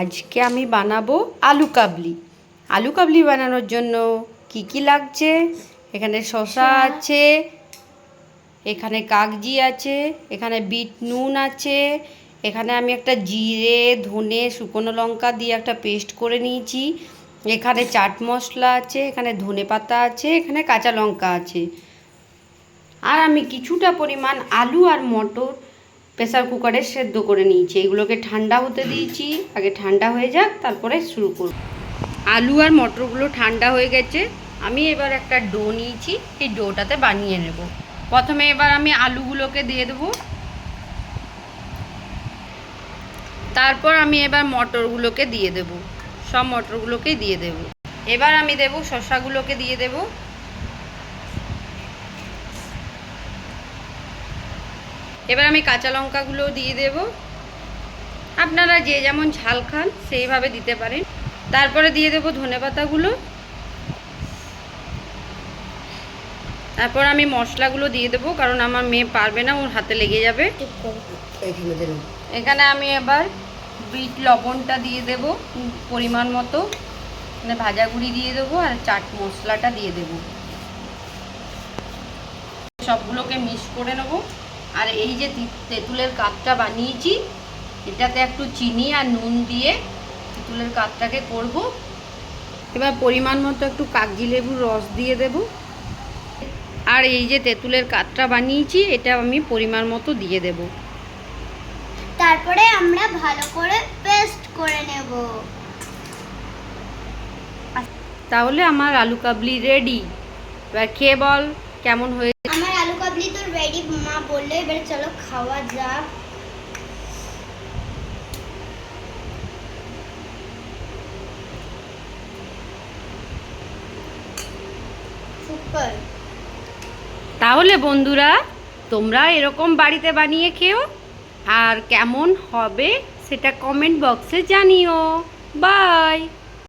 আজকে আমি বানাবো আলু কাবলি। আলু কাবলি বানানোর জন্য কি লাগছে, এখানে শসা আছে, এখানে কাগজি আছে, এখানে বিট নুন আছে, এখানে আমি একটা জিরে ধনে শুকনো লঙ্কা দিয়ে একটা পেস্ট করে নিয়েছি, এখানে চাট মশলা আছে, এখানে ধনে পাতা আছে, এখানে কাঁচা লঙ্কা আছে। আর আমি কিছুটা পরিমাণ আলু আর মটর প্রেসার কুকারে সেদ্ধ করে নিয়েছি। এগুলোকে ঠান্ডা হতে দিয়েছি, আগে ঠান্ডা হয়ে যাক তারপরে শুরু করব। আলু আর মটরগুলো ঠান্ডা হয়ে গেছে, আমি এবার একটা ডো নিয়েছি, এই ডোটাতে বানিয়ে নেব। প্রথমে এবার আমি আলুগুলোকে দিয়ে দেবো, তারপর আমি এবার মটরগুলোকে দিয়ে দেব, সব মটরগুলোকেই দিয়ে দেব। এবার আমি দেব শসাগুলোকে দিয়ে দেব, এবার আমি কাঁচা লঙ্কাগুলো দিয়ে দেব। আপনারা যে যেমন ঝাল খান সেইভাবে দিতে পারেন। তারপরে দিয়ে দেব ধনেপাতাগুলো, তারপর আমি মশলাগুলো দিয়ে দেবো, কারণ আমার মেয়ে পারবে না, ওর হাতে লেগে যাবে। এখানে আমি এবার বিট লবণটা দিয়ে দেব পরিমাণ মতো, মানে ভাজা গুঁড়ি দিয়ে দেবো, আর চাট মশলাটা দিয়ে দেব। সবগুলোকে মিক্স করে নেব। আর এই যে তেঁতুলের কাপটা বানিয়েছি, এটাতে একটু চিনি আর নুন দিয়ে তেঁতুলের কাপটাকে করব। এবার পরিমাণ মতো একটু কাগজি লেবুর রস দিয়ে দেব। আর এই যে তেঁতুলের কাপটা বানিয়েছি, এটা আমি পরিমাণ মতো দিয়ে দেব। তারপরে আমরা ভালো করে পেস্ট করে নেব। তাহলে আমার আলু কাবলি রেডি। এবার খেয়ে বল কেমন হয়েছে। আমার আলু কাবলি তো রেডি মা বললো, এবার চলো খাওয়া যাক। সুপার। তাহলে বন্ধুরা, তোমরা এরকম বাড়িতে বানিয়ে খেও, আর কেমন হবে সেটা কমেন্ট বক্সে জানিও। বাই।